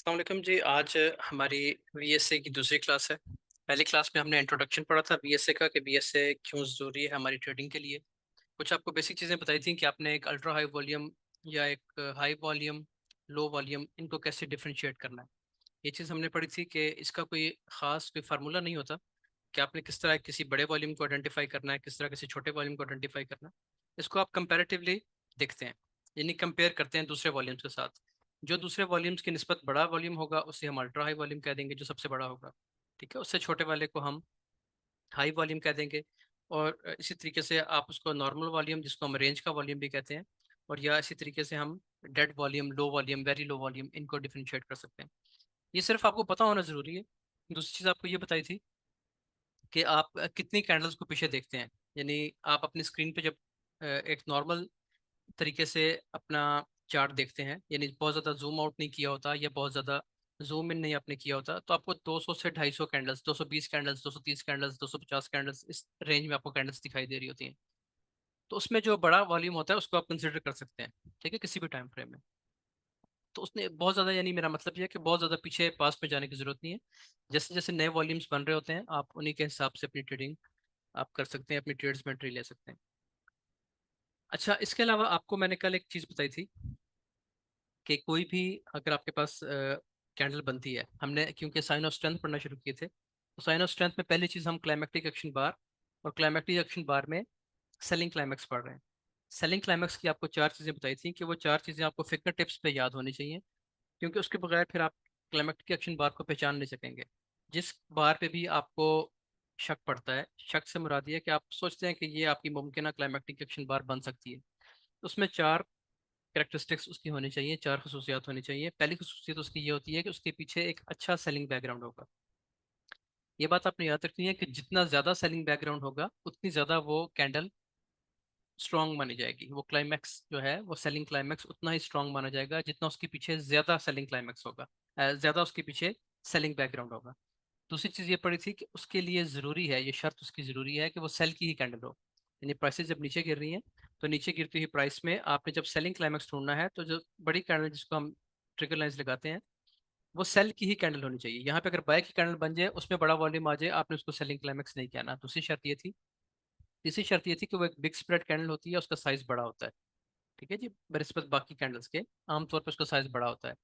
अस्सलाम वालेकुम जी। आज हमारी वीएसए की दूसरी क्लास है। पहली क्लास में हमने इंट्रोडक्शन पढ़ा था वीएसए का कि वीएसए क्यों ज़रूरी है हमारी ट्रेडिंग के लिए। कुछ आपको बेसिक चीज़ें बताई थी कि आपने एक अल्ट्रा हाई वॉल्यूम या एक हाई वॉल्यूम, लो वॉल्यूम, इनको कैसे डिफरेंशिएट करना है। ये चीज़ हमने पढ़ी थी कि इसका कोई ख़ास कोई फार्मूला नहीं होता कि आपने किस तरह किसी बड़े वॉल्यूम को आइडेंटिफाई करना है, किस तरह किसी छोटे वॉल्यूम को आइडेंटिफाई करना है। इसको आप कंपैरेटिवली देखते हैं, यानी कंपेयर करते हैं दूसरे वॉल्यूम्स के साथ। जो दूसरे वॉल्यूम्स की निस्बत बड़ा वॉल्यूम होगा उसे हम अल्ट्रा हाई वॉल्यूम कह देंगे, जो सबसे बड़ा होगा। ठीक है, उससे छोटे वाले को हम हाई वॉल्यूम कह देंगे। और इसी तरीके से आप उसको नॉर्मल वॉल्यूम, जिसको हम रेंज का वॉल्यूम भी कहते हैं, और या इसी तरीके से हम dead volume, low volume, very low volume, इनको डिफरेंशिएट कर सकते हैं। ये सिर्फ आपको पता होना ज़रूरी है। दूसरी चीज़ आपको ये बताई थी कि आप कितनी कैंडल्स को पीछे देखते हैं। यानी आप अपनी स्क्रीन पे जब एक नॉर्मल तरीके से अपना चार्ट देखते हैं, यानी बहुत ज़्यादा जूम आउट नहीं किया होता या बहुत ज़्यादा जूम इन नहीं आपने किया होता, तो आपको 200 से 250 कैंडल्स, 220 कैंडल्स, 230 कैंडल्स, 250 कैंडल्स, इस रेंज में आपको कैंडल्स दिखाई दे रही होती हैं। तो उसमें जो बड़ा वॉल्यूम होता है उसको आप कंसिडर कर सकते हैं, ठीक है, किसी भी टाइम फ्रेम में। तो उसने बहुत ज़्यादा, यानी मेरा मतलब ये है कि बहुत ज़्यादा पीछे पास में जाने की ज़रूरत नहीं है। जैसे जैसे नए वॉल्यूम्स बन रहे होते हैं, आप उन्हीं के हिसाब से अपनी ट्रेडिंग आप कर सकते हैं, अपनी ट्रेड्स में एंट्री ले सकते हैं। अच्छा, इसके अलावा आपको मैंने कल एक चीज़ बताई थी कि कोई भी, अगर आपके पास कैंडल बनती है, हमने क्योंकि साइन ऑफ स्ट्रेंथ पढ़ना शुरू किए थे, तो साइन ऑफ स्ट्रेंथ में पहली चीज़ हम क्लाइमेक्टिक एक्शन बार, और क्लाइमेक्टिक एक्शन बार में सेलिंग क्लाइमेक्स पढ़ रहे हैं। सेलिंग क्लाइमेक्स की आपको चार चीज़ें बताई थी कि वो चार चीज़ें आपको फिंगर टिप्स पे याद होनी चाहिए, क्योंकि उसके बगैर फिर आप क्लाइमेक्टिक एक्शन बार को पहचान नहीं सकेंगे। जिस बार पे भी आपको शक पड़ता है, शक से मुराद ये है कि आप सोचते हैं कि ये आपकी मुमकिन क्लाइमेक्टिक एक्शन बार बन सकती है, तो उसमें चार कैरेक्टरिस्टिक्स उसकी होनी चाहिए, चार खसूसियात होनी चाहिए। पहली खसूसियत उसकी ये होती है कि उसके पीछे एक अच्छा सेलिंग बैकग्राउंड होगा। ये बात आपने याद रखनी है कि जितना ज़्यादा सेलिंग बैकग्राउंड होगा उतनी ज़्यादा वो कैंडल स्ट्रॉन्ग मानी जाएगी। वो क्लाइमैक्स जो है, वो सेलिंग क्लाइमैक्स उतना ही स्ट्रॉन्ग माना जाएगा जितना उसके पीछे ज़्यादा सेलिंग क्लाइमैक्स होगा, ज़्यादा उसके पीछे सेलिंग बैकग्राउंड होगा। दूसरी चीज़ ये पड़ी थी कि उसके लिए ज़रूरी है, ये शर्त उसकी ज़रूरी है कि वो सेल की ही कैंडल हो। यानी प्राइसेस जब नीचे गिर रही हैं, तो नीचे गिरती हुई प्राइस में आपने जब सेलिंग क्लाइमैक्स ढूंढना है, तो जो बड़ी कैंडल जिसको हम ट्रिगर लाइंस लगाते हैं, वो सेल की ही कैंडल होनी चाहिए। यहाँ पे अगर बाय की कैंडल बन जाए, उसमें बड़ा वॉल्यूम आ जाए, आपने उसको सेलिंग क्लाइमैक्स नहीं कहना। दूसरी शर्त ये थी। तीसरी शर्त ये थी कि वो एक बिग स्प्रेड कैंडल होती है, उसका साइज बड़ा होता है। ठीक है जी, बनिस्बत बाकी कैंडल्स के आमतौर पर उसका साइज बड़ा होता है।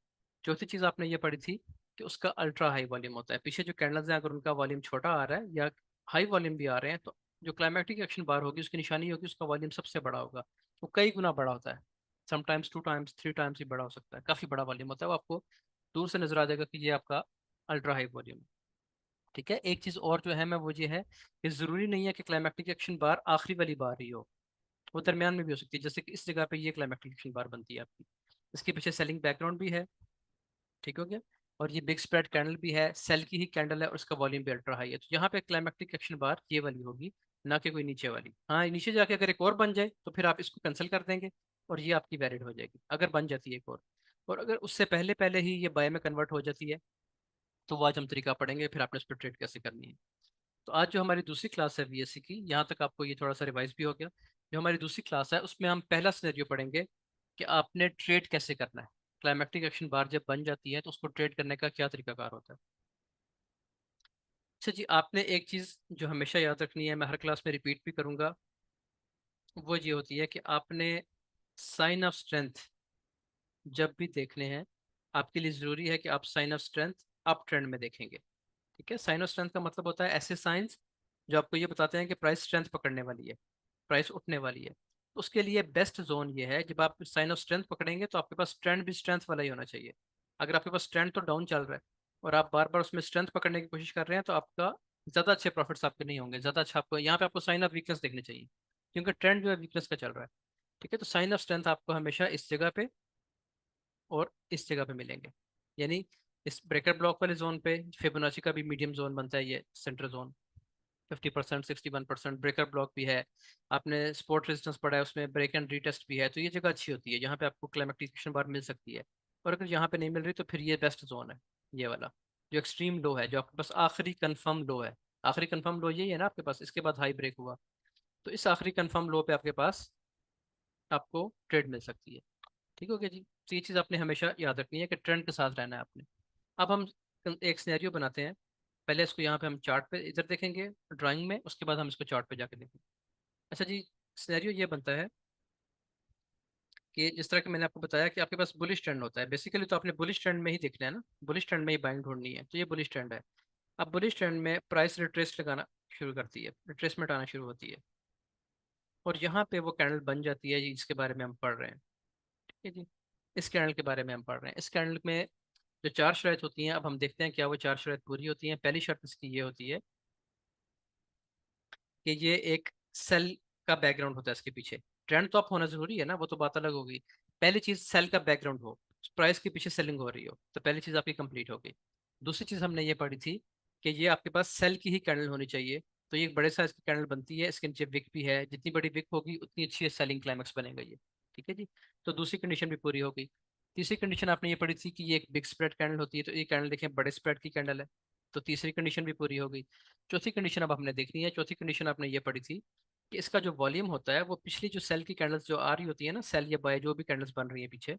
चौथी चीज़ आपने ये पढ़ी थी कि उसका अल्ट्रा हाई वॉल्यूम होता है। पीछे जो कैंडल्स हैं, अगर उनका वॉल्यूम छोटा आ रहा है या हाई वॉल्यूम भी आ रहे हैं, तो जो क्लाइमेटिक एक्शन बार होगी उसकी निशानी होगी उसका वॉल्यूम सबसे बड़ा होगा। वो कई गुना बड़ा होता है, समटाइम्स 2 टाइम्स 3 टाइम्स ही बड़ा हो सकता है, काफ़ी बड़ा वॉल्यूम होता है। वो आपको दूर से नजर आ जाएगा कि ये आपका अल्ट्रा हाई वॉल्यूम है। ठीक है, एक चीज़ और जो है मैं वो ये है कि ज़रूरी नहीं है कि क्लाइमेटिक एक्शन बार आखिरी वाली बार ही हो, वो दरमियान में भी हो सकती है। जैसे कि इस जगह पे ये क्लाइमेटिक एक्शन बार बनती है आपकी, इसके पीछे सेलिंग बैकग्राउंड भी है, ठीक हो गया, और ये बिग स्प्रेड कैंडल भी है, सेल की ही कैंडल है, और उसका वॉल्यूम भी अल्ट्रा हाई है। तो यहाँ पे क्लाइमेटिक एक्शन बार ये वाली होगी, ना कि कोई नीचे वाली। हाँ, नीचे जाके अगर एक और बन जाए तो फिर आप इसको कैंसिल कर देंगे और ये आपकी वैलिड हो जाएगी, अगर बन जाती है एक और अगर उससे पहले पहले ही ये बाय में कन्वर्ट हो जाती है, तो वो आज हम तरीका पढ़ेंगे फिर आपने उस पर ट्रेड कैसे करनी है। तो आज जो हमारी दूसरी क्लास है वीएससी की, यहाँ तक आपको ये थोड़ा सा रिवाइज भी हो गया। जो हमारी दूसरी क्लास है उसमें हम पहला सिनेरियो पढ़ेंगे कि आपने ट्रेड कैसे करना है। क्लाइमेटिक एक्शन बार जब बन जाती है तो उसको ट्रेड करने का क्या तरीकाकार होता है। अच्छा जी, आपने एक चीज़ जो हमेशा याद रखनी है, मैं हर क्लास में रिपीट भी करूँगा, वो ये होती है कि आपने साइन ऑफ स्ट्रेंथ जब भी देखने हैं, आपके लिए ज़रूरी है कि आप sign of strength uptrend में देखेंगे। ठीक है, साइन ऑफ स्ट्रेंथ का मतलब होता है ऐसे साइंस जो आपको ये बताते हैं कि प्राइस स्ट्रेंथ पकड़ने वाली है, प्राइस उठने वाली है। तो उसके लिए बेस्ट जोन ये है, जब आप साइन ऑफ स्ट्रेंथ पकड़ेंगे तो आपके पास ट्रेंड भी स्ट्रेंथ वाला ही होना चाहिए। अगर आपके पास ट्रेंड तो डाउन चल रहा है और आप बार बार उसमें स्ट्रेंथ पकड़ने की कोशिश कर रहे हैं, तो आपका ज़्यादा अच्छे प्रॉफिट्स आपके नहीं होंगे। ज़्यादा अच्छा आपको यहाँ पे आपको साइन ऑफ वीकनेस देखने चाहिए, क्योंकि ट्रेंड जो है वीकनेस का चल रहा है। ठीक है, तो साइन ऑफ स्ट्रेंथ आपको हमेशा इस जगह पे और इस जगह पे मिलेंगे। यानी इस ब्रेकर ब्लॉक वाले जोन पे फिबोनाची का भी मीडियम जोन बनता है, ये सेंटर जोन 50%, 61% ब्रेकर ब्लॉक भी है। आपने स्पोर्ट रेजिस्टेंस पढ़ा है, उसमें ब्रेक एंड रीटेस्ट भी है। तो ये जगह अच्छी होती है, यहाँ पे आपको क्लाइमेटिक बार मिल सकती है। और अगर यहाँ पे नहीं मिल रही तो फिर ये बेस्ट जोन है, ये वाला जो एक्सट्रीम लो है, जो आपके पास आखिरी कंफर्म लो है। आखिरी कंफर्म लो यही है ना आपके पास, इसके बाद हाई ब्रेक हुआ, तो इस आखिरी कंफर्म लो पे आपके पास आपको ट्रेड मिल सकती है। ठीक हो गया जी। तो ये चीज़ आपने हमेशा याद रखनी है कि ट्रेंड के साथ रहना है आपने। अब हम एक सिनेरियो बनाते हैं। पहले इसको यहाँ पे हम चार्ट पे इधर देखेंगे ड्राइंग में, उसके बाद हम इसको चार्ट पे जाके देखेंगे। अच्छा जी, सिनेरियो ये बनता है कि जिस तरह कि मैंने आपको बताया कि आपके पास बुलिश ट्रेंड होता है, बेसिकली तो आपने बुलिश ट्रेंड में ही देखना है ना, बुलिश ट्रेंड में ही बाइंग ढूंढनी है। तो ये बुलिश ट्रेंड है। अब बुलिश ट्रेंड में प्राइस रिट्रेस लगाना शुरू करती है, रिट्रेसमेंट आना शुरू होती है, और यहाँ पे वो कैंडल बन जाती है जी, जिसके बारे में हम पढ़ रहे हैं। ठीक है जी, इस कैंडल के बारे में हम पढ़ रहे हैं। इस कैंडल में जो चार शर्त होती हैं, अब हम देखते हैं क्या वो चार शर्त पूरी होती हैं। पहली शर्त इसकी ये होती है कि ये एक सेल का बैकग्राउंड होता है इसके पीछे। ट्रेंड तो आप होना जरूरी है ना, वो तो बात अलग होगी। पहली चीज सेल का बैकग्राउंड हो, प्राइस के पीछे सेलिंग हो रही हो, तो पहली चीज आपकी कंप्लीट हो गई। दूसरी चीज हमने ये पढ़ी थी कि ये आपके पास सेल की ही कैंडल होनी चाहिए। तो ये एक बड़े साइज की कैंडल बनती है, इसके नीचे विक भी है, जितनी बड़ी विक होगी उतनी अच्छी सेलिंग क्लाइमेक्स बनेगा ये। ठीक है जी, तो दूसरी कंडीशन भी पूरी हो गई। तीसरी कंडीशन आपने ये पढ़ी थी कि ये एक बिग स्प्रेड कैंडल होती है, तो ये कैंडल देखें बड़े स्प्रेड की कैंडल है, तो तीसरी कंडीशन भी पूरी हो गई। चौथी कंडीशन अब हमने देखनी है। चौथी कंडीशन आपने ये पढ़ी थी कि इसका जो वॉल्यूम होता है वो पिछली जो सेल की कैंडल्स जो आ रही होती है ना, सेल या बाय जो भी कैंडल्स बन रही है पीछे,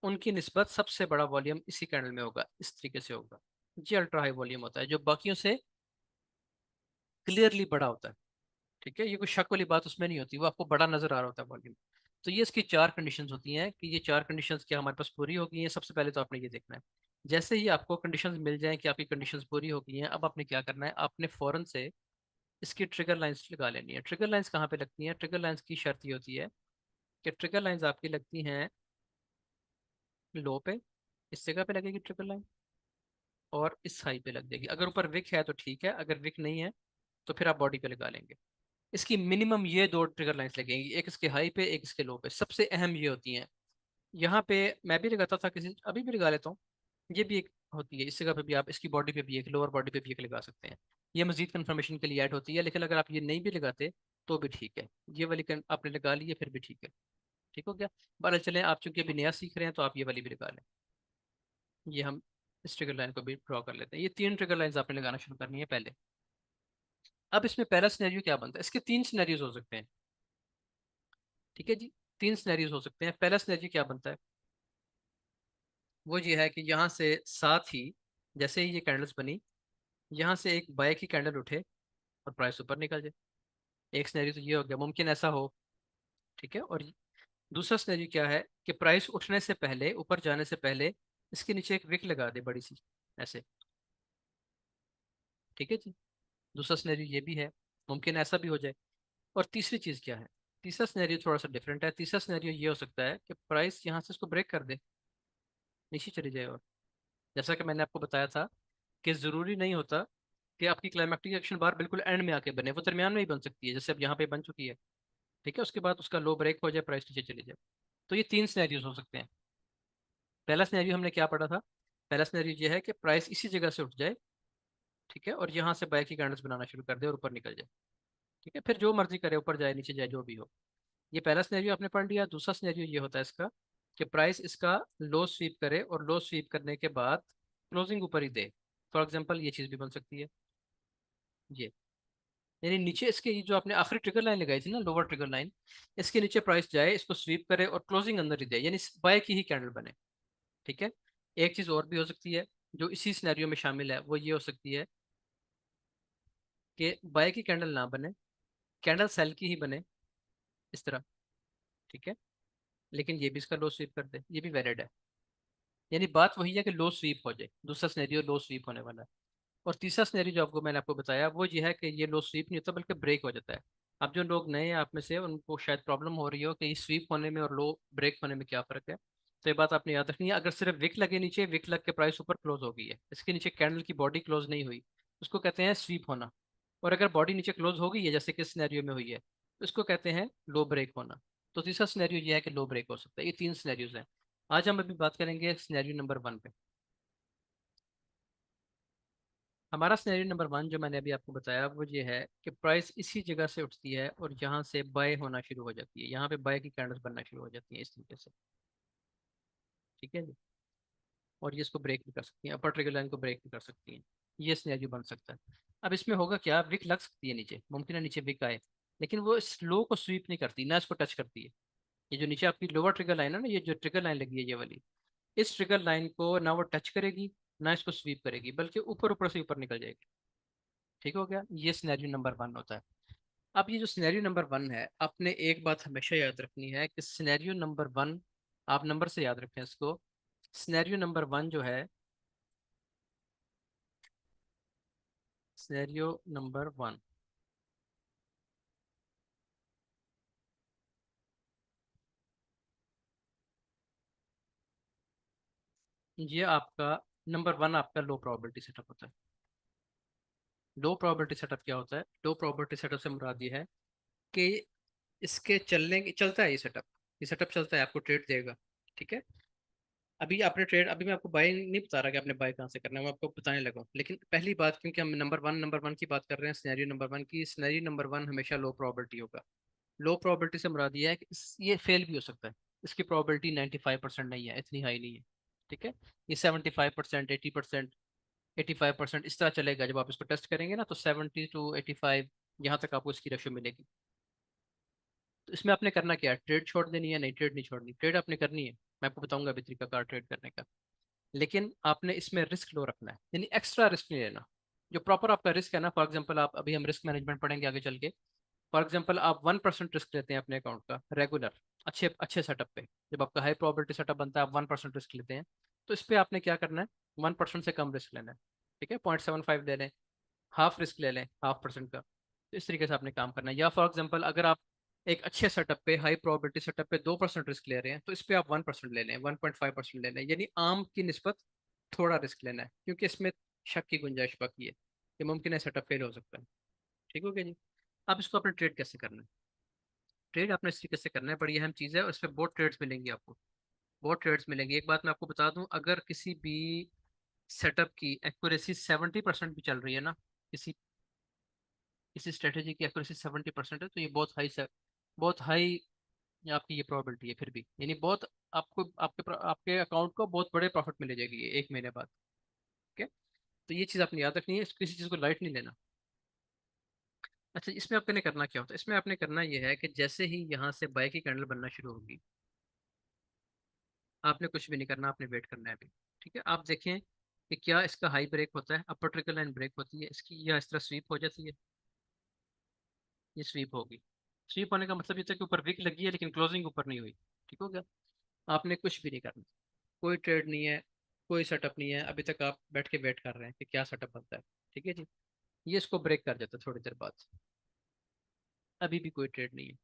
उनकी निस्बत सबसे बड़ा वॉल्यूम इसी कैंडल में होगा, इस तरीके से होगा। ये अल्ट्रा हाई वॉल्यूम होता है जो बाकियों से क्लियरली बड़ा होता है। ठीक है, ये कोई शक वाली बात उसमें नहीं होती, वो आपको बड़ा नजर आ रहा होता है वॉल्यूम। तो ये इसकी चार कंडीशंस होती हैं कि ये चार कंडीशंस क्या हमारे पास पूरी हो गई हैं। सबसे पहले तो आपने ये देखना है, जैसे ही आपको कंडीशंस मिल जाएं कि आपकी कंडीशंस पूरी हो गई हैं, अब आपने क्या करना है, आपने फौरन से इसकी ट्रिगर लाइंस लगा लेनी है। ट्रिगर लाइंस कहाँ पे लगती हैं? ट्रिगर लाइंस की शर्त ये होती है कि ट्रिगर लाइंस आपकी लगती हैं लो पे, इस जगह पे लगेगी ट्रिगर लाइन, और इस हाई पे लग जाएगी। अगर ऊपर विक है तो ठीक है, अगर विक नहीं है तो फिर आप बॉडी पे लगा लेंगे। इसकी मिनिमम ये दो ट्रिगर लाइंस लगेंगी, एक इसके हाई पे एक इसके लो पे। सबसे अहम ये होती हैं। यहाँ पे मैं भी लगाता था किसी, अभी भी लगा लेता हूँ। ये भी एक होती है, इस जगह पे भी आप इसकी बॉडी पे भी एक, लोअर बॉडी पे भी एक लगा सकते हैं। ये मजीद कंफर्मेशन के लिए ऐड होती है, लेकिन अगर आप ये नहीं भी लगाते तो भी ठीक है। ये वाली आपने लगा ली है फिर भी ठीक है। ठीक हो गया। बहरहाल चलें, आप चूंकि अभी नया सीख रहे हैं तो आप ये वाली भी लगा लें। ये हम इस ट्रिगर लाइन को भी ड्रॉ कर लेते हैं। ये तीन ट्रिगर लाइंस आपने लगाना शुरू करनी है पहले। अब इसमें पहला सिनेरियो क्या बनता है? इसके तीन सिनेरियोज हो सकते हैं। ठीक है जी, तीन सिनेरियोज हो सकते हैं। पहला सिनेरियो क्या बनता है, वो ये है कि यहाँ से साथ ही जैसे ही ये कैंडल्स बनी, यहाँ से एक बाय की कैंडल उठे और प्राइस ऊपर निकल जाए। एक सिनेरियो तो ये हो गया, मुमकिन ऐसा हो। ठीक है, और दूसरा सिनेरियो क्या है कि प्राइस उठने से पहले, ऊपर जाने से पहले, इसके नीचे एक विक लगा दे बड़ी सी, ऐसे। ठीक है जी, दूसरा सिनेरियो ये भी है, मुमकिन ऐसा भी हो जाए। और तीसरी चीज़ क्या है? तीसरा सिनेरियो थोड़ा सा डिफरेंट है। तीसरा सिनेरियो ये हो सकता है कि प्राइस यहाँ से इसको ब्रेक कर दे, नीचे चली जाए। और जैसा कि मैंने आपको बताया था कि ज़रूरी नहीं होता कि आपकी क्लाइमेक्टिक एक्शन बार बिल्कुल एंड में आके बने, वो दरमियान में ही बन सकती है, जैसे अब यहाँ पे बन चुकी है। ठीक है, उसके बाद उसका लो ब्रेक हो जाए, प्राइस नीचे चली जाए। तो ये तीन सिनेरियोज हो सकते हैं। पहला सिनेरियो हमने क्या पढ़ा था? पहला सिनेरियो ये है कि प्राइस इसी जगह से उठ जाए, ठीक है, और यहाँ से बाय की कैंडल्स बनाना शुरू कर दे और ऊपर निकल जाए। ठीक है, फिर जो मर्जी करे, ऊपर जाए नीचे जाए जो भी हो। ये पहला सिनेरियो आपने पढ़ लिया। दूसरा सिनेरियो ये होता है इसका कि प्राइस इसका लो स्वीप करे, और लो स्वीप करने के बाद क्लोजिंग ऊपर ही दे। फॉर एग्जांपल ये चीज़ भी बन सकती है, ये, यानी नीचे इसके ये जो आपने आखिरी ट्रिगर लाइन लगाई थी ना, लोअर ट्रिगर लाइन, इसके नीचे प्राइस जाए, इसको स्वीप करे और क्लोजिंग अंदर ही दे, यानी बाय की ही कैंडल बने। ठीक है, एक चीज़ और भी हो सकती है जो इसी सिनेरियो में शामिल है, वो ये हो सकती है कि बाय की कैंडल ना बने, कैंडल सेल की ही बने, इस तरह। ठीक है, लेकिन ये भी इसका लो स्वीप कर दे, ये भी वैलिड है। यानी बात वही है कि लो स्वीप हो जाए, दूसरा सिनेरियो लो स्वीप होने वाला है। और तीसरा सिनेरियो जो आपको मैंने आपको बताया वो ये है कि ये लो स्वीप नहीं होता बल्कि ब्रेक हो जाता है। अब जो लोग नए हैं आप में से, उनको शायद प्रॉब्लम हो रही हो कि स्वीप होने में और लो ब्रेक होने में क्या फ़र्क है। तो ये बात आपने याद रखनी है। अगर सिर्फ विक लगे नीचे, विक लग के प्राइस ऊपर क्लोज हो गई है, इसके नीचे कैंडल की बॉडी क्लोज नहीं हुई, उसको कहते हैं स्वीप होना। और अगर बॉडी नीचे क्लोज हो गई है, जैसे कि सिनेरियो में हुई है, तो इसको कहते हैं लो ब्रेक होना। तो तीसरा सिनेरियो ये है कि लो ब्रेक हो सकता है। ये तीन सिनेरियोज हैं। आज हम अभी बात करेंगे सिनेरियो नंबर 1 पे। हमारा सिनेरियो नंबर 1 जो मैंने अभी आपको बताया वो ये है कि प्राइस इसी जगह से उठती है और यहाँ से बाय होना शुरू हो जाती है, यहाँ पे बाय की कैंडल्स बनना शुरू हो जाती हैं इस तरीके से। ठीक है जी, और ये इसको ब्रेक भी कर सकती हैं, अपर ट्रिगर लाइन को ब्रेक भी कर सकती हैं। ये सिनेरियो बन सकता है। अब इसमें होगा क्या, विक लग सकती है नीचे, मुमकिन है नीचे विक आए, लेकिन वो इस लो को स्वीप नहीं करती, ना इसको टच करती है। ये जो नीचे आपकी लोअर ट्रिगर लाइन है ना, ये जो ट्रिगर लाइन लगी है ये वाली, इस ट्रिगर लाइन को ना वो टच करेगी, ना इसको स्वीप करेगी, बल्कि ऊपर ऊपर से ऊपर निकल जाएगी। ठीक हो गया, ये सिनेरियो नंबर वन होता है। अब ये जो सिनेरियो नंबर वन है, आपने एक बात हमेशा याद रखनी है कि सिनेरियो नंबर वन, आप नंबर से याद रखें इसको। सिनेरियो नंबर वन जो है, सिनेरियो नंबर वन, ये आपका नंबर वन आपका लो प्रोबेबिलिटी सेटअप होता है। लो प्रोबेबिलिटी सेटअप क्या होता है? लो प्रोबेबिलिटी सेटअप से मुराद ये है कि इसके चलने की, चलता है ये सेटअप चलता है, आपको ट्रेड देगा। ठीक है। अभी आपने ट्रेड, अभी मैं आपको बाय नहीं बता रहा कि आपने बाय कहाँ से करना है, मैं आपको बताने लगा हूँ। लेकिन पहली बात, क्योंकि हम नंबर वन की बात कर रहे हैं, सिनेरियो नंबर वन की, सिनेरियो नंबर वन हमेशा लो प्रोबेबिलिटी होगा। लो प्रोबेबिलिटी से मुराद ये है कि ये फेल भी हो सकता है, इसकी प्रोबेबिलिटी 95% नहीं है, इतनी हाई नहीं है। ठीक है। ये 75%, 80%, 85% इस तरह चलेगा। जब आप इसको टेस्ट करेंगे ना, तो 70 to 85, यहाँ तक आपको इसकी रेशो मिलेगी। तो इसमें आपने करना क्या है? ट्रेड छोड़ देनी है? नहीं, ट्रेड नहीं छोड़नी, ट्रेड आपने करनी है। मैं आपको बताऊंगा अभी तरीका कार ट्रेड करने का। लेकिन आपने इसमें रिस्क लो रखना है, यानी एक्स्ट्रा रिस्क नहीं लेना। जो प्रॉपर आपका रिस्क है ना, फॉर एग्जांपल आप, अभी हम रिस्क मैनेजमेंट पढ़ेंगे आगे चल के। फॉर एग्जांपल आप 1% रिस्क लेते हैं अपने अकाउंट का रेगुलर, अच्छे अच्छे सेटअप पे। जब आपका हाई प्रोबेबिलिटी सेटअप बनता है, आप 1% रिस्क लेते हैं। तो इस पे आपने क्या करना है? 1% से कम रिस्क लेना है। ठीक है, 0.75 ले लें, हाफ रिस्क ले लें, 0.5% का। तो इस तरीके से आपने काम करना है। या फॉर एग्जांपल अगर आप एक अच्छे सेटअप पे, हाई प्रोबेबिलिटी सेटअप पे 2% रिस्क ले रहे हैं, तो इस पे आप 1% ले लें, 1.5% ले लें, यानी आम की निस्बत थोड़ा रिस्क लेना है, क्योंकि इसमें शक की गुंजाइश बाकी है कि मुमकिन है सेटअप फेल हो सकता है। ठीक हो गया जी। अब इसको अपने ट्रेड कैसे करना है? ट्रेड आपने इस तरीके से करना है, बड़ी अहम चीज़ है, और इस पर बहुत ट्रेड्स मिलेंगी आपको, बहुत ट्रेड्स मिलेंगी। एक बात मैं आपको बता दूं, अगर किसी भी सेटअप की एक्यूरेसी 70% भी चल रही है ना, किसी किसी स्ट्रेटेजी की एक्यूरेसी 70% है, तो ये बहुत हाई आपकी ये प्रोबेबिलिटी है फिर भी, यानी बहुत, आपको आपके अकाउंट को बहुत बड़े प्रॉफिट मिले जाएगी ये 1 महीने बाद। ठीक है। तो ये चीज़ आपने याद रखनी है, किसी चीज़ को लाइट नहीं लेना। अच्छा, इसमें आपने करना क्या होता है? इसमें आपने करना ये है कि जैसे ही यहाँ से बाय की कैंडल बनना शुरू होगी, आपने कुछ भी नहीं करना, आपने वेट करना है अभी। ठीक है। आप देखें कि क्या इसका हाई ब्रेक होता है, अपर ट्रिकल लाइन ब्रेक होती है इसकी, या इस तरह स्वीप हो जाती है। ये स्वीप होगी। स्वीप होने का मतलब ये था कि ऊपर विक लगी है, लेकिन क्लोजिंग ऊपर नहीं हुई। ठीक हो गया। आपने कुछ भी नहीं करना, कोई ट्रेड नहीं है, कोई सेटअप नहीं है, अभी तक आप बैठ के वेट कर रहे हैं कि क्या सेटअप बनता है। ठीक है जी। ये इसको ब्रेक कर देता है थोड़ी देर बाद, अभी भी कोई ट्रेड नहीं है।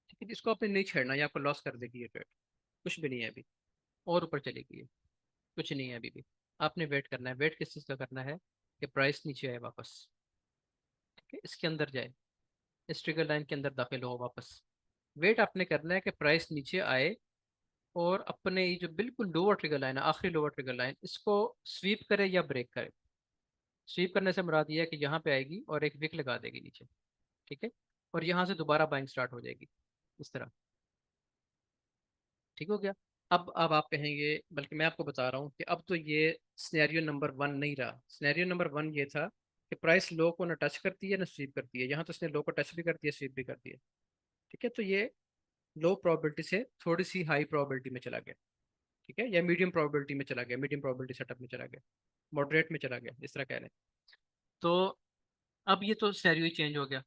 ठीक है, इसको आपने नहीं छेड़ना, ये आपको लॉस कर देगी ये ट्रेड। कुछ भी नहीं है अभी, और ऊपर चलेगी ये, कुछ नहीं है अभी भी। आपने वेट करना है। वेट किस चीज़ का करना है? कि प्राइस नीचे आए वापस। ठीक है, इसके अंदर जाए, इस ट्रिगर लाइन के अंदर दाखिल हो वापस। वेट आपने करना है कि प्राइस नीचे आए, और अपने ये जो बिल्कुल लोअर ट्रिगर लाइन है, आखिरी लोअर ट्रिगर लाइन, इसको स्वीप करे या ब्रेक करे। स्वीप करने से मुराद ये है कि यहाँ पे आएगी और एक विक लगा देगी नीचे। ठीक है। और यहाँ से दोबारा बाइंग स्टार्ट हो जाएगी, इस तरह। ठीक हो गया। अब आप कहेंगे, बल्कि मैं आपको बता रहा हूँ कि अब तो ये सिनेरियो नंबर वन नहीं रहा। सिनेरियो नंबर वन ये था कि प्राइस लो को ना टच करती है ना स्वीप करती है। यहाँ तो इसने लो को टच भी करती है, स्वीप भी करती है। ठीक है। तो ये लो प्रोबेबिलिटी से थोड़ी सी हाई प्रोबेबिलिटी में चला गया। ठीक है, या मीडियम प्रोबेबिलिटी में चला गया, मीडियम प्रोबेबिलिटी सेटअप में चला गया, मॉडरेट में चला गया, इस तरह कह रहे हैं। तो अब ये तो सिनेरियो ही चेंज हो गया।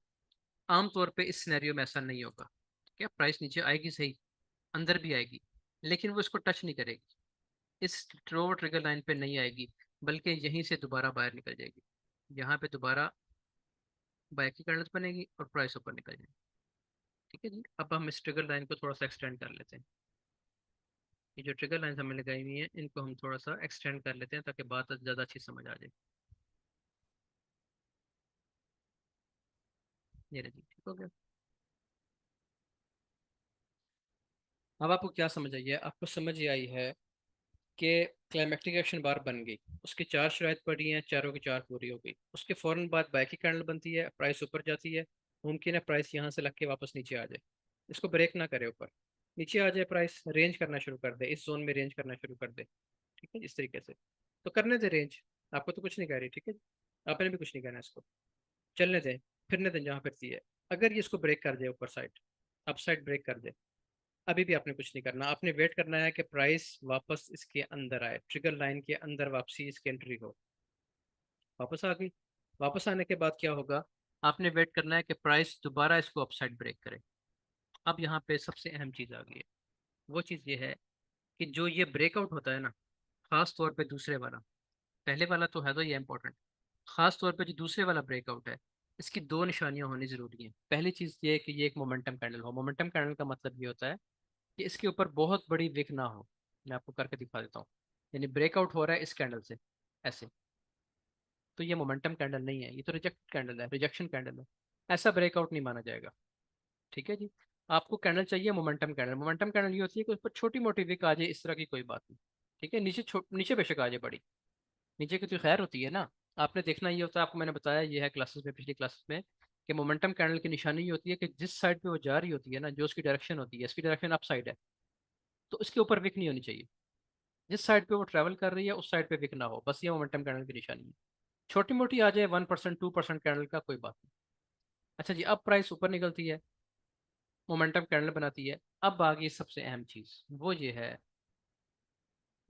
आमतौर पे इस सिनेरियो में ऐसा नहीं होगा। ठीक है, प्राइस नीचे आएगी सही, अंदर भी आएगी, लेकिन वो इसको टच नहीं करेगी, इस लोअर ट्रिगर लाइन पे नहीं आएगी, बल्कि यहीं से दोबारा बाहर निकल जाएगी। यहाँ पे दोबारा बाय की कैंडल्स बनेगी और प्राइस ऊपर निकल जाएगी। ठीक है जी। अब हम इस ट्रिगर लाइन को थोड़ा सा एक्सटेंड कर लेते हैं। ये जो ट्रिगर लाइन हमें लगाई हुई है, इनको हम थोड़ा सा एक्सटेंड कर लेते हैं, ताकि बात ज़्यादा अच्छी समझ आ जाए। ये रही जी, ठीक हो गया। अब आपको क्या समझ आई है? आपको समझ ये आई है कि क्लाइमेक्टिक एक्शन बार बन गई, उसकी चार शराइत पड़ी हैं, चारों की चार पूरी हो गई, उसके फ़ौरन बाद बाय की कैंडल बनती है, प्राइस ऊपर जाती है। मुमकिन है प्राइस यहाँ से लग के वापस नीचे आ जाए, इसको ब्रेक ना करे, ऊपर नीचे आ जाए, प्राइस रेंज करना शुरू कर दे, इस जोन में रेंज करना शुरू कर दे। ठीक है, इस तरीके से। तो करने दे रेंज, आपको तो कुछ नहीं कह रही। ठीक है, आपने भी कुछ नहीं कहना इसको, चलने दें, फिरने दें जहाँ फिरती है। अगर ये इसको ब्रेक कर दे ऊपर साइड, अप साइड ब्रेक कर दे, अभी भी आपने कुछ नहीं करना, आपने वेट करना है कि प्राइस वापस इसके अंदर आए, ट्रिगर लाइन के अंदर वापसी इसकी एंट्री हो। वापस आ गई। वापस आने के बाद क्या होगा, आपने वेट करना है कि प्राइस दोबारा इसको अपसाइड ब्रेक करे। अब यहाँ पे सबसे अहम चीज़ आ गई है। वो चीज़ ये है कि जो ये ब्रेकआउट होता है ना, खास तौर पे दूसरे वाला, पहले वाला तो है तो ये इंपॉर्टेंट, खास तौर पे जो दूसरे वाला ब्रेकआउट है, इसकी दो निशानियां होनी जरूरी हैं। पहली चीज़ ये है कि ये एक मोमेंटम कैंडल हो। मोमेंटम कैंडल का मतलब ये होता है कि इसके ऊपर बहुत बड़ी विक ना हो। मैं आपको करके दिखा देता हूँ। यानी ब्रेकआउट हो रहा है इस कैंडल से ऐसे, तो ये मोमेंटम कैंडल नहीं है, ये तो रिजेक्ट कैंडल है, रिजेक्शन कैंडल है। ऐसा ब्रेकआउट नहीं माना जाएगा। ठीक है जी। आपको कैंडल चाहिए मोमेंटम कैंडल। मोमेंटम कैंडल ये होती है कि उस पर छोटी मोटी विक आ जाए, इस तरह की कोई बात नहीं। ठीक है, नीचे बेशक आ जाए बड़ी, नीचे की तो खैर होती है ना। आपने देखना ये होता है, आपको मैंने बताया ये है क्लासेस में, पिछली क्लासेस में, कि मोमेंटम कैंडल की निशानी ये होती है कि जिस साइड पे वो जा रही होती है ना, जो उसकी डायरेक्शन होती है, इसकी डायरेक्शन अप साइड है, तो उसके ऊपर विक नहीं होनी चाहिए। जिस साइड पे वो ट्रैवल कर रही है उस साइड पे विक ना हो, बस ये मोमेंटम कैंडल की निशानी है। छोटी मोटी आ जाए 1% 2% कैंडल का कोई बात नहीं। अच्छा जी, अब प्राइस ऊपर निकलती है, मोमेंटम कैंडल बनाती है। अब आ गई सबसे अहम चीज, वो ये है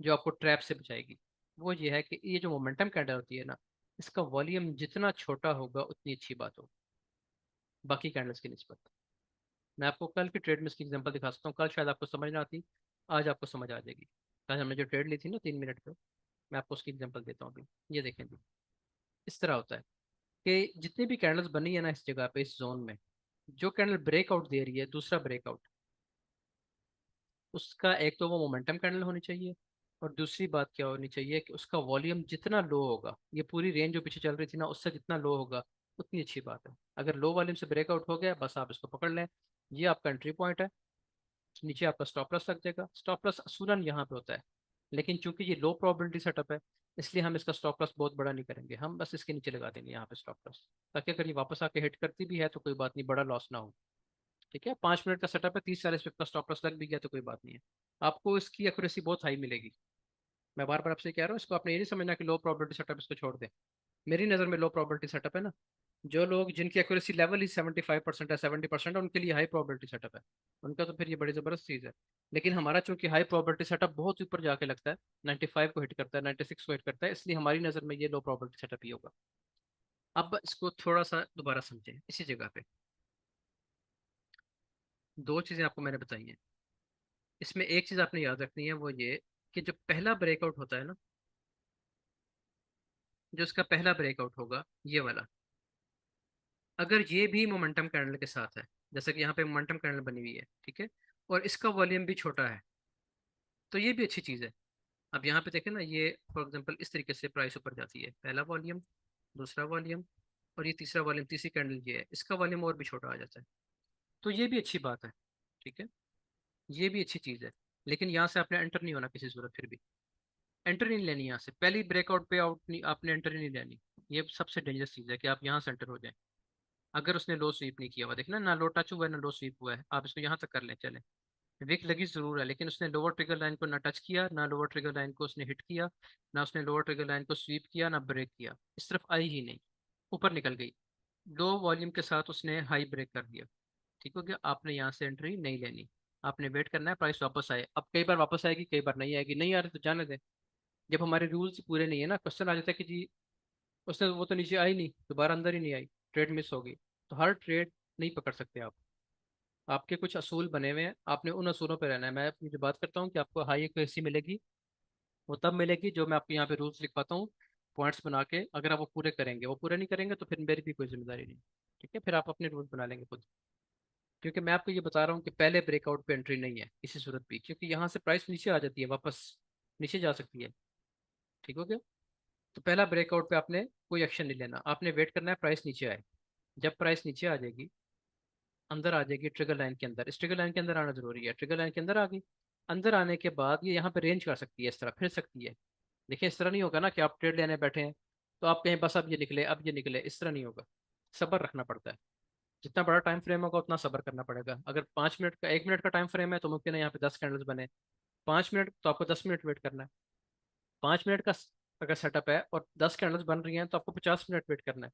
जो आपको ट्रैप से बचाएगी। वो ये है कि ये जो मोमेंटम कैंडल होती है ना, इसका वॉल्यूम जितना छोटा होगा उतनी अच्छी बात होगी बाकी कैंडल्स की निस्बत। मैं आपको कल की ट्रेड में इसकी एग्जांपल दिखा सकता हूँ, कल शायद आपको समझ ना आती, आज आपको समझ आ जाएगी। कल हमने जो ट्रेड ली थी ना 3 मिनट पे, मैं आपको उसकी एग्जांपल देता हूँ अभी। ये देखें जी, इस तरह होता है कि जितनी भी कैंडल्स बनी है ना इस जगह पे, इस जोन में, जो कैंडल ब्रेकआउट दे रही है, दूसरा ब्रेकआउट, उसका एक तो वो मोमेंटम कैंडल होनी चाहिए, और दूसरी बात क्या होनी चाहिए कि उसका वॉल्यूम जितना लो होगा, ये पूरी रेंज जो पीछे चल रही थी ना उससे जितना लो होगा उतनी अच्छी बात है। अगर लो वॉल्यूम से ब्रेकआउट हो गया, बस आप इसको पकड़ लें, ये आपका एंट्री पॉइंट है। नीचे आपका स्टॉप लॉस लग जाएगा। स्टॉप लॉस असूलन यहाँ पे होता है, लेकिन चूंकि ये लो प्रोबेबिलिटी सेटअप है, इसलिए हम इसका स्टॉप लॉस बहुत बड़ा नहीं करेंगे, हम बस इसके नीचे लगा देंगे यहाँ पे स्टॉप लॉस, ताकि अगर ये वापस आके हिट करती भी है तो कोई बात नहीं, बड़ा लॉस ना हो। ठीक है, 5 मिनट का सेटअप है, 30-40 पिप का स्टॉप लॉस लग भी गया तो कोई बात नहीं है। आपको इसकी एक्यूरेसी बहुत हाई मिलेगी। मैं बार बार आपसे कह रहा हूँ, इसको आपने ये नहीं समझना कि लो प्रोबेबिलिटी सेटअप, इसको छोड़ दें। मेरी नज़र में लो प्रोबेबिलिटी सेटअप है ना, जो लोग जिनकी एक्यूरेसी लेवल ही 75% है, 70% है, उनके लिए हाई प्रोबेबिलिटी सेटअप है। उनका तो फिर ये बड़ी ज़बरदस्त चीज़ है। लेकिन हमारा चूंकि हाई प्रोबेबिलिटी सेटअप बहुत ऊपर जाके लगता है, 95 को हिट करता है, 96 को हिट करता है, इसलिए हमारी नज़र में ये लो प्रोबेबिलिटी सेटअप ही होगा। अब इसको थोड़ा सा दोबारा समझें इसी जगह पे। दो चीज़ें आपको मैंने बताई हैं, इसमें एक चीज़ आपने याद रखनी है, वो ये कि जो पहला ब्रेकआउट होता है ना, जो इसका पहला ब्रेकआउट होगा ये वाला, अगर ये भी मोमेंटम कैंडल के साथ है, जैसे कि यहाँ पे मोमेंटम कैंडल बनी हुई है, ठीक है, और इसका वॉल्यूम भी छोटा है, तो ये भी अच्छी चीज़ है। अब यहाँ पे देखें ना, ये फॉर एग्जांपल इस तरीके से प्राइस ऊपर जाती है, पहला वॉल्यूम, दूसरा वॉल्यूम, और ये तीसरा वॉल्यूम, तीसरी कैंडल ये है, इसका वॉल्यूम और भी छोटा आ जाता है, तो ये भी अच्छी बात है। ठीक है, ये भी अच्छी चीज़ है। लेकिन यहाँ से आपने एंटर नहीं होना किसी सूरत, फिर भी एंटर नहीं लेनी यहाँ से, पहली ब्रेकआउट पे आउट नहीं, आपने एंटर नहीं लेनी। ये सबसे डेंजरस चीज़ है कि आप यहाँ से एंटर हो जाए। अगर उसने लो स्वीप नहीं किया हुआ, देखना ना लो टच हुआ है ना लो स्वीप हुआ है, आप इसको यहाँ तक कर लें चले, विक लगी जरूर है, लेकिन उसने लोअर ट्रिगर लाइन को ना टच किया, ना लोअर ट्रिगर लाइन को उसने हिट किया, ना उसने लोअर ट्रिगर लाइन को स्वीप किया, ना ब्रेक किया, इस तरफ आई ही नहीं, ऊपर निकल गई। लो वॉल्यूम के साथ उसने हाई ब्रेक कर दिया। ठीक हो गया, आपने यहाँ से एंट्री नहीं लेनी, आपने वेट करना है प्राइस वापस आए। अब कई बार वापस आएगी, कई बार नहीं आएगी, नहीं आ रही तो जाने दें। जब हमारे रूल्स पूरे नहीं है ना, क्वेश्चन आ जाता है कि जी उसने वो तो नीचे आई नहीं, दोबारा अंदर ही नहीं आई, ट्रेड मिस हो गई, तो हर ट्रेड नहीं पकड़ सकते आप। आपके कुछ असूल बने हुए हैं, आपने उन असूलों पर रहना है। मैं अपनी जो बात करता हूँ कि आपको हाई एक्यूरेसी मिलेगी, वो तब मिलेगी जो मैं आपको यहाँ पे रूल्स लिख पाता हूँ पॉइंट्स बना के, अगर आप वो पूरे करेंगे, वो पूरे नहीं करेंगे तो फिर मेरी भी कोई जिम्मेदारी नहीं। ठीक है, फिर आप अपने रूल्स बना लेंगे खुद। क्योंकि मैं आपको ये बता रहा हूँ कि पहले ब्रेकआउट पे एंट्री नहीं है किसी सूरत भी, क्योंकि यहाँ से प्राइस नीचे आ जाती है, वापस नीचे जा सकती है। ठीक हो गया, तो पहला ब्रेकआउट पे आपने कोई एक्शन नहीं लेना, आपने वेट करना है प्राइस नीचे आए। जब प्राइस नीचे आ जाएगी, अंदर आ जाएगी ट्रिगर लाइन के अंदर, इस ट्रिगर लाइन के अंदर आना जरूरी है, ट्रिगर लाइन के अंदर आ गई। अंदर आने के बाद ये यहाँ पे रेंज कर सकती है, इस तरह फिर सकती है। देखिए, इस तरह नहीं होगा ना कि आप ट्रेड लेने बैठे हैं तो आप कहें बस अब ये निकले अब ये निकले, इस तरह नहीं होगा। सब्र रखना पड़ता है। जितना बड़ा टाइम फ्रेम होगा उतना सब्र करना पड़ेगा। अगर 5 मिनट का 1 मिनट का टाइम फ्रेम है तो मुमकिन है यहाँ पे 10 कैंडल्स बने। 5 मिनट तो आपको 10 मिनट वेट करना है। 5 मिनट का अगर सेटअप है और 10 कैंडल्स बन रही हैं तो आपको 50 मिनट वेट करना है।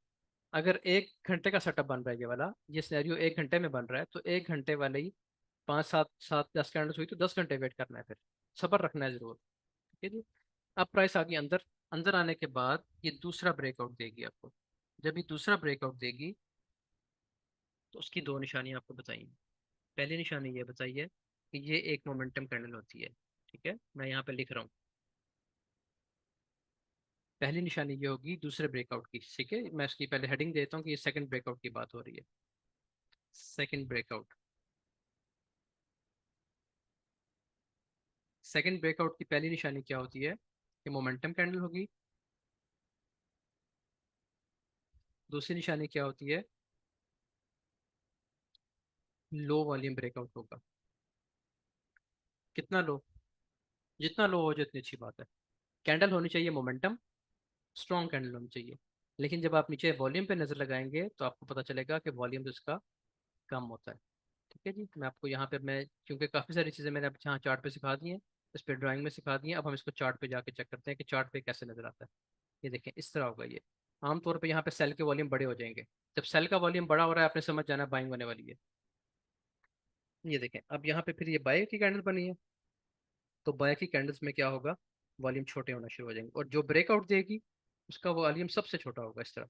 अगर 1 घंटे का सेटअप बन रहा है, ये वाला ये सिनेरियो 1 घंटे में बन रहा है, तो 1 घंटे वाले ही 5 7 7 10 कैंडल्स हुई तो 10 घंटे वेट करना है, फिर सब्र रखना है जरूर। ठीक है जी। अब प्राइस आ गई अंदर। अंदर आने के बाद ये दूसरा ब्रेकआउट देगी आपको। जब ये दूसरा ब्रेकआउट देगी तो उसकी दो निशानी आपको बताइए। पहली निशानी ये बताइए कि ये एक मोमेंटम कैंडल होती है। ठीक है, मैं यहाँ पे लिख रहा हूँ। पहली निशानी ये होगी दूसरे ब्रेकआउट की। ठीक है, मैं इसकी पहले हेडिंग देता हूँ कि ये सेकंड ब्रेकआउट की बात हो रही है। Second breakout. सेकंड ब्रेकआउट की पहली निशानी क्या होती है? ये मोमेंटम कैंडल होगी। दूसरी निशानी क्या होती है? लो वॉल्यूम ब्रेकआउट होगा। कितना लो? जितना लो हो जितनी अच्छी बात है। कैंडल होनी चाहिए मोमेंटम, स्ट्रॉन्ग कैंडल होनी चाहिए। लेकिन जब आप नीचे वॉल्यूम पे नजर लगाएंगे तो आपको पता चलेगा कि वॉल्यूम तो इसका कम होता है। ठीक है जी, मैं आपको यहाँ पे मैं क्योंकि काफ़ी सारी चीज़ें मैंने अब यहाँ चार्ट पे सिखा दी हैं, इस पे ड्राइंग में सिखा दी हैं। अब हम इसको चार्ट पे जाके चेक करते हैं कि चार्ट पे कैसे नजर आता है। ये देखें, इस तरह होगा ये। आमतौर पे यहाँ पे सेल के वॉल्यूम बड़े हो जाएंगे। जब सेल का वॉल्यूम बड़ा हो रहा है आपने समझ जाना बाइंग होने वाली है। ये देखें, अब यहाँ पे फिर ये बाय की कैंडल बनी है। तो बाय की कैंडल्स में क्या होगा? वॉल्यूम छोटे होना शुरू हो जाएंगे और जो ब्रेकआउट देगी उसका वॉल्यूम सबसे छोटा होगा इस तरह।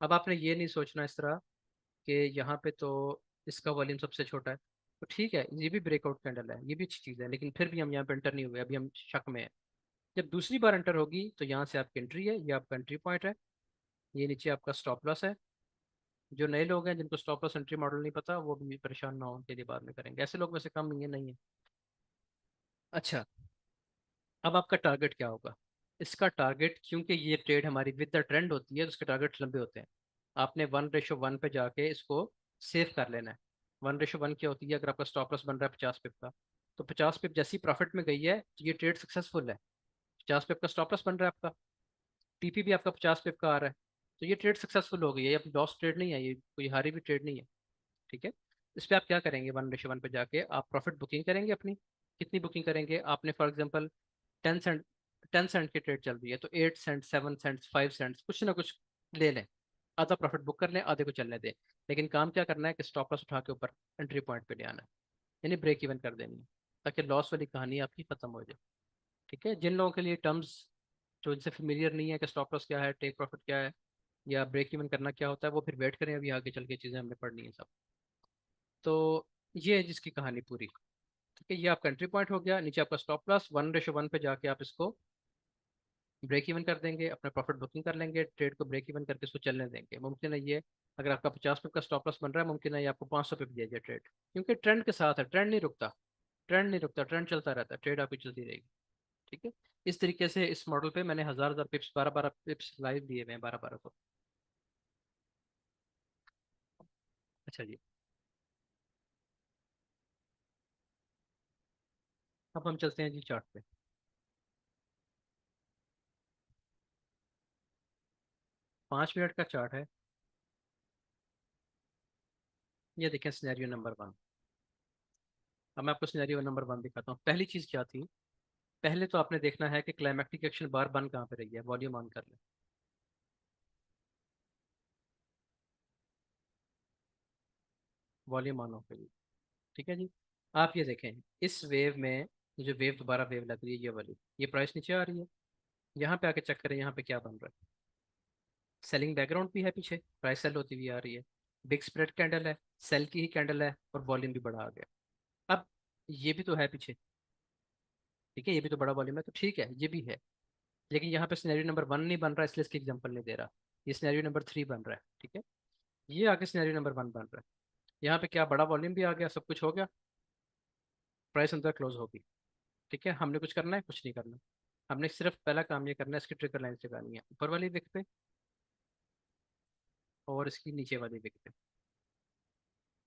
अब आपने ये नहीं सोचना इस तरह कि यहाँ पे तो इसका वॉल्यूम सबसे छोटा है। तो ठीक है, ये भी ब्रेकआउट कैंडल है, ये भी अच्छी चीज़ है, लेकिन फिर भी हम यहाँ पे एंटर नहीं हुए, अभी हम शक में है। जब दूसरी बार एंटर होगी तो यहाँ से आपकी एंट्री है, ये आपका एंट्री पॉइंट है। ये नीचे आपका स्टॉप लॉस है। जो नए लोग हैं जिनको स्टॉप लॉस एंट्री मॉडल नहीं पता वो भी परेशान ना हो, उनके लिए बाद में करेंगे। ऐसे लोग वैसे कम नहीं है, नहीं है। अच्छा, अब आपका टारगेट क्या होगा? इसका टारगेट, क्योंकि ये ट्रेड हमारी विद द ट्रेंड होती है तो उसके टारगेट लंबे होते हैं। आपने 1:1 पे जाके इसको सेव कर लेना है। 1:1 क्या होती है? अगर आपका स्टॉप लॉस बन रहा है 50 पिप का, तो 50 पिप जैसी प्रॉफिट में गई है तो ये ट्रेड सक्सेसफुल है। 50 पिप का स्टॉप लॉस बन रहा है आपका, टीपी भी आपका 50 पिप का आ रहा है, तो ये ट्रेड सक्सेसफुल हो गई है। ये लॉस ट्रेड नहीं है, ये कोई हारी भी ट्रेड नहीं है। ठीक है। इस पे आप क्या करेंगे? 1:1 पे जाके आप प्रॉफिट बुकिंग करेंगे अपनी। कितनी बुकिंग करेंगे? आपने फॉर एग्जांपल 10 सेंट, 10 सेंट की ट्रेड चल रही है तो 8 सेंट, 7 सेंट, 5 सेंट कुछ ना कुछ ले लें। आधा प्रॉफिट बुक कर लें, आधे को चलने दें। लेकिन काम क्या करना है कि स्टॉप लॉस उठा के ऊपर एंट्री पॉइंट पे ले आना है, यानी ब्रेक इवन कर देनी है, ताकि लॉस वाली कहानी आपकी खत्म हो जाए। ठीक है। जिन लोगों के लिए टर्म्स जो इनसे फेमिलियर नहीं है कि स्टॉप लॉस क्या है, टेक प्रॉफिट क्या है, या ब्रेक इवन करना क्या होता है, वो फिर वेट करें, अभी आगे चल के चीज़ें हमने पढ़नी है सब। तो ये है जिसकी कहानी पूरी। ठीक है, ये आपका एंट्री पॉइंट हो गया। नीचे आपका स्टॉप लॉस 1:1 पे जाके आप इसको ब्रेक इवन कर देंगे, अपना प्रॉफिट बुकिंग कर लेंगे, ट्रेड को ब्रेक इवन करके इसको चलने देंगे। मुमकिन है ये, अगर आपका 50 पिप का स्टॉप लॉस बन रहा है, मुमकिन है ये आपको 500 पिप दिया जाए ट्रेड, क्योंकि ट्रेंड के साथ है। ट्रेंड नहीं रुकता, ट्रेंड नहीं रुकता, ट्रेंड चलता रहता है, ट्रेड आपकी चलती रहेगी। ठीक है। इस तरीके से इस मॉडल पे मैंने हजार हजार पिप्स, 12 12 पिप्स लाइव दिए हुए हैं, 12 12 को। अच्छा जी, अब हम चलते हैं जी चार्ट पे। 5 मिनट का चार्ट है। ये देखें सिनेरियो नंबर 1। अब मैं आपको सिनेरियो नंबर 1 दिखाता हूँ। पहली चीज़ क्या थी? पहले तो आपने देखना है कि क्लाइमेक्टिक एक्शन बार बन कहाँ पे रही है। वॉल्यूम ऑन कर ले, वॉल्यूम ऑन हो गई। ठीक है जी। आप ये देखें, इस वेव में जो वेव दोबारा वेव लग रही है ये वाली, ये प्राइस नीचे आ रही है। यहाँ पे आके चेक करें यहाँ पे क्या बन रहा है। सेलिंग बैकग्राउंड भी है पीछे, प्राइस सेल होती हुई आ रही है। बिग स्प्रेड कैंडल है, सेल की ही कैंडल है, और वॉल्यूम भी बड़ा आ गया। अब ये भी तो है पीछे। ठीक है, ये भी तो बड़ा वॉल्यूम है, तो ठीक है ये भी है। लेकिन यहाँ पे सिनेरियो नंबर 1 नहीं बन रहा, इसलिए इसकी एग्जांपल नहीं दे रहा। ये सिनेरियो नंबर 3 बन रहा है। ठीक है, ये आगे सिनेरियो नंबर 1 बन रहा है। यहाँ पे क्या बड़ा वॉल्यूम भी आ गया, सब कुछ हो गया, प्राइस अंदर क्लोज होगी। ठीक है, हमने कुछ करना है? कुछ नहीं करना। हमने सिर्फ पहला काम ये करना है, इसकी ट्रिगर लाइंस लगानी है, ऊपर वाली विक पे और इसकी नीचे वाली विक पे।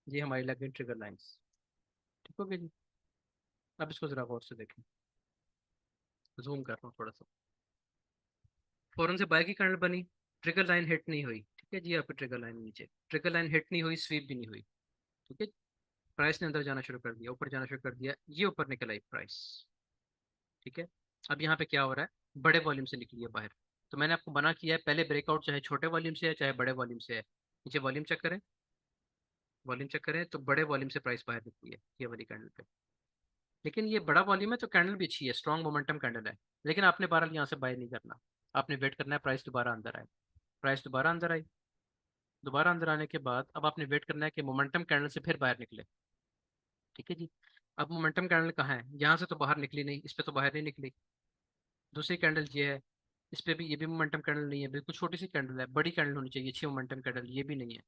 ये हमारी लग गई ट्रिगर लाइंस। ठीक हो गया जी। अब इसको जरा गौर से देखें। जूम कर रहा हूँ थोड़ा सा। फौरन से बाय की कैंडल बनी, ट्रिगर लाइन हिट नहीं हुई। ठीक है जी, आपकी ट्रिगर लाइन नीचे, ट्रिगर लाइन हिट नहीं हुई, स्वीप भी नहीं हुई। ठीक है, प्राइस ने अंदर जाना शुरू कर दिया, ऊपर जाना शुरू कर दिया, ये ऊपर निकल आई प्राइस। ठीक है। अब यहाँ पे क्या हो रहा है? बड़े वॉल्यूम से निकली है बाहर। तो मैंने आपको मना किया है, पहले ब्रेकआउट चाहे छोटे वॉल्यूम से है चाहे बड़े वॉल्यूम से है। नीचे वॉल्यूम चेक करें। वॉल्यूम चेक करें तो बड़े वॉल्यूम से प्राइस बाहर निकली है ये वाली कैंडल पे। लेकिन ये बड़ा वॉल्यूम है तो कैंडल भी अच्छी है, स्ट्रॉन्ग मोमेंटम कैंडल है। लेकिन आपने बहरहाल यहाँ से बाय नहीं करना, आपने वेट करना है प्राइस दोबारा अंदर आए। प्राइस दोबारा अंदर आई, दोबारा अंदर आने के बाद अब आपने वेट करना है कि मोमेंटम कैंडल से फिर बाहर निकले। ठीक है जी। अब मोमेंटम कैंडल कहाँ है, यहाँ से तो बाहर निकली नहीं, इस पे तो बाहर नहीं निकली। दूसरी कैंडल ये है, इस पे भी, ये भी मोमेंटम कैंडल नहीं है, बिल्कुल छोटी सी कैंडल है, बड़ी कैंडल होनी चाहिए अच्छी मोमेंटम कैंडल, ये भी नहीं है।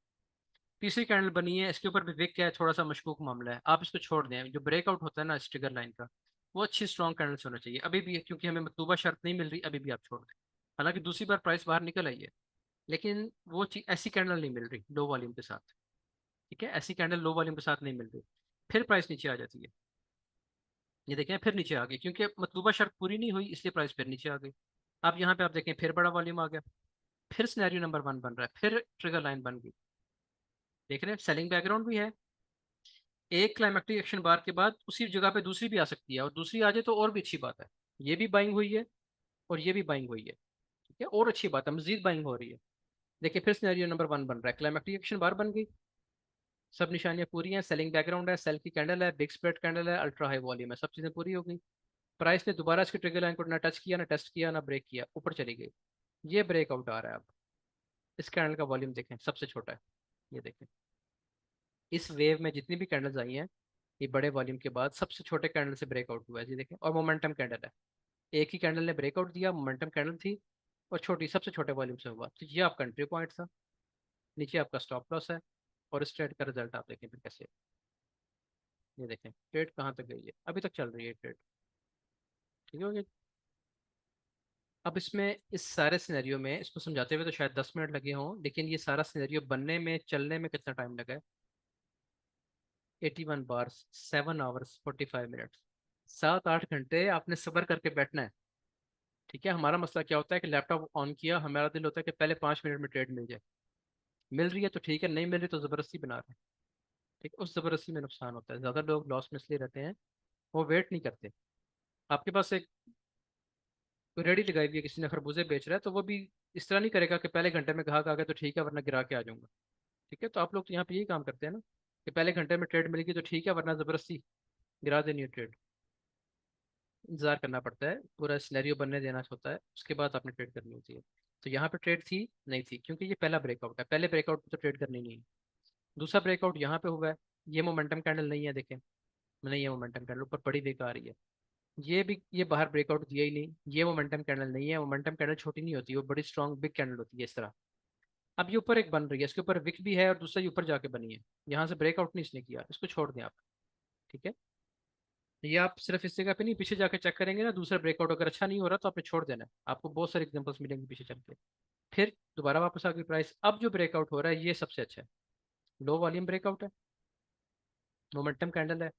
तीसरी कैंडल बनी है, इसके ऊपर भी विक क्या है, थोड़ा सा मशकूक मामला है, आप इसको छोड़ दें। जो ब्रेकआउट होता है ना इस ट्रिगर लाइन का, वो अच्छी स्ट्रॉन्ग कैंडल से होना चाहिए अभी भी, क्योंकि हमें मतलूबा शर्त नहीं मिल रही, अभी भी आप छोड़ दें। हालांकि दूसरी बार प्राइस बाहर निकल आई है, लेकिन वो चीज ऐसी कैंडल नहीं मिल रही लो वॉल्यूम के साथ। ठीक है, ऐसी कैंडल लो वॉल्यूम के साथ नहीं मिल रही, फिर प्राइस नीचे आ जाती है। ये देखें फिर नीचे आ गई, क्योंकि मतलूबा शर्त पूरी नहीं हुई इसलिए प्राइस फिर नीचे आ गई। अब यहाँ पे आप देखें फिर बड़ा वॉल्यूम आ गया, फिर सिनेरियो नंबर 1 बन रहा है, फिर ट्रिगर लाइन बन गई। देख रहे हैं सेलिंग बैकग्राउंड भी है। एक क्लाइमेक्टिक एक्शन बार के बाद उसी जगह पे दूसरी भी आ सकती है, और दूसरी आ जाए तो और भी अच्छी बात है। ये भी बाइंग हुई है और ये भी बाइंग हुई है। ठीक है, और अच्छी बात है, मजीद बाइंग हो रही है। देखिए फिर सिनेरियो नंबर 1 बन रहा है, क्लाइमेक्टिक एक्शन बार बन गई, सब निशानियां पूरी हैं, सेलिंग बैकग्राउंड है, सेल की कैंडल है, बिग स्प्रेड कैंडल है, अल्ट्रा हाई वॉल्यूम है, सब चीजें पूरी हो गई। प्राइस ने दोबारा इसकी ट्रिगर लाइन को ना टच किया, ना टेस्ट किया, ना ब्रेक किया, ऊपर चली गई। ये ब्रेकआउट आ रहा है अब। इस कैंडल का वॉल्यूम देखें सबसे छोटा है, ये देखें। इस वेव में जितनी भी कैंडल्स आई हैं, ये बड़े वॉल्यूम के बाद सबसे छोटे कैंडल से ब्रेकआउट हुआ है, ये देखें। और मोमेंटम कैंडल है, एक ही कैंडल ने ब्रेकआउट दिया, मोमेंटम कैंडल थी, और छोटी सबसे छोटे वॉल्यूम से हुआ, तो ये आपका एंट्री पॉइंट था। नीचे आपका स्टॉप लॉस है। और इस ट्रेड का रिजल्ट आप देखें फिर कैसे। ये देखें ट्रेड कहाँ तक गई है, अभी तक चल रही है ट्रेड। ठीक हो गया। अब इसमें इस सारे सिनेरियो में इसको समझाते हुए तो शायद 10 मिनट लगे हों, लेकिन ये सारा सिनेरियो बनने में चलने में कितना टाइम लगा है? 81 बार, 7 आवर्स 45 मिनट्स, 7-8 घंटे आपने सब्र करके बैठना है। ठीक है, हमारा मसला क्या होता है कि लैपटॉप ऑन किया, हमारा दिल होता है कि पहले 5 मिनट में ट्रेड मिल जाए। मिल रही है तो ठीक है, नहीं मिल रही तो ज़बरदस्ती बना रहे हैं। ठीक है, उस ज़बरदस्ती में नुकसान होता है, ज़्यादा लोग लॉस में इसलिए रहते हैं, वो वेट नहीं करते। आपके पास एक रेडी लगाई हुई है, किसी ने खरबूजे बेच रहा है, तो वो भी इस तरह नहीं करेगा कि पहले घंटे में ग्राहक आ गया तो ठीक है वरना गिरा के आ जाऊंगा। ठीक है, तो आप लोग तो यहाँ पे यही काम करते हैं ना, कि पहले घंटे में ट्रेड मिलेगी तो ठीक है वरना ज़बरदस्ती गिरा देनी है ट्रेड। इंतजार करना पड़ता है, पूरा सिनेरियो बनने देना होता है, उसके बाद आपने ट्रेड करनी होती है। तो यहाँ पे ट्रेड थी नहीं थी, क्योंकि ये पहला ब्रेकआउट है, पहले ब्रेकआउट पे तो ट्रेड करनी नहीं है। दूसरा ब्रेकआउट यहाँ पे हुआ है, ये मोमेंटम कैंडल नहीं है, देखें। नहीं है मोमेंटम कैंडल, ऊपर बड़ी बेक आ रही है। ये भी, ये बाहर ब्रेकआउट दिया ही नहीं, ये मोमेंटम कैंडल नहीं है, मोमेंटम कैंडल छोटी नहीं होती, वो बड़ी स्ट्रॉन्ग बिग कैंडल होती है इस तरह। अब ये ऊपर एक बन रही है, इसके ऊपर विक भी है, और दूसरा ये ऊपर जाके बनी है, यहाँ से ब्रेकआउट नहीं इसने किया, इसको छोड़ दें आप। ठीक है, ये आप सिर्फ इस जगह पे नहीं, पीछे जाके चेक करेंगे ना, दूसरा ब्रेकआउट अगर अच्छा नहीं हो रहा तो आपने छोड़ देना है, आपको बहुत सारे एग्जांपल्स मिलेंगे पीछे चल के। फिर दोबारा वापस आ गई प्राइस, अब जो ब्रेकआउट हो रहा है ये सबसे अच्छा है, लो वॉल्यूम ब्रेकआउट है, मोमेंटम कैंडल है,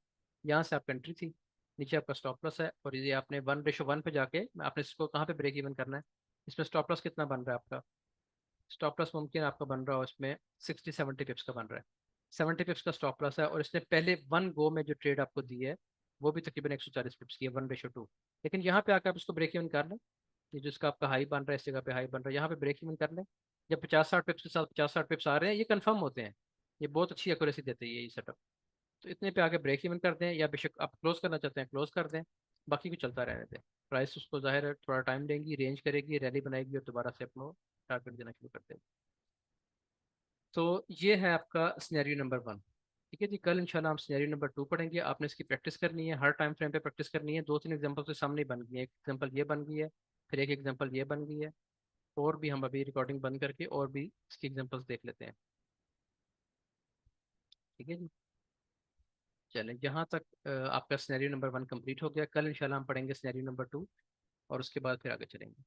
यहाँ से आपकी एंट्री थी, नीचे आपका स्टॉप लॉस है, और ये आपने 1:1 पे जाके आपने इसको कहाँ पे ब्रेक इवन करना है। इसमें स्टॉप लॉस कितना बन रहा है आपका? स्टॉप लॉस मुमकिन आपका बन रहा हो इसमें 60-70 पिप्स का बन रहा है। 70 पिप्स का स्टॉप लॉस है, और इसने पहले वन गो में जो ट्रेड आपको दी है वो भी तकरीबन 140 पिप्स की है, 1:2। लेकिन यहाँ पे आकर आप इसको ब्रेक इवन कर लें, ये जो इसका आपका हाई बन रहा है, इस जगह पे हाई बन रहा है, यहाँ पे ब्रेक इवन कर लें। जब 50-60 पिप्स के साथ 50-60 पिप्स आ रहे हैं, ये कंफर्म होते हैं, ये बहुत अच्छी एक्यूरेसी देते हैं ये सेटअप। तो इतने पे आके ब्रेक इवन कर दें, या बेशक आप क्लोज करना चाहते हैं क्लोज कर दें, बाकी को चलता रहने दें। प्राइस उसको जाहिर है थोड़ा टाइम देंगी, रेंज करेगी, रैली बनाएगी, और दोबारा से अपना टारगेट देना शुरू कर देगी। तो ये है आपका सिनेरियो नंबर 1। ठीक है जी, कल इंशाल्लाह हम सिनेरियो नंबर 2 पढ़ेंगे। आपने इसकी प्रैक्टिस करनी है, हर टाइम फ्रेम पे प्रैक्टिस करनी है। 2-3 एग्जांपल से सामने ही बन गई है, एक एग्जांपल ये बन गई है, फिर एक एग्जांपल ये बन गई है, और भी हम अभी रिकॉर्डिंग बंद करके और भी इसकी एग्जांपल्स देख लेते हैं। ठीक है जी, चलें यहाँ तक आपका सिनेरियो नंबर 1 कंप्लीट हो गया। कल इंशाल्लाह हम पढ़ेंगे सिनेरियो नंबर 2, और उसके बाद फिर आगे चलेंगे।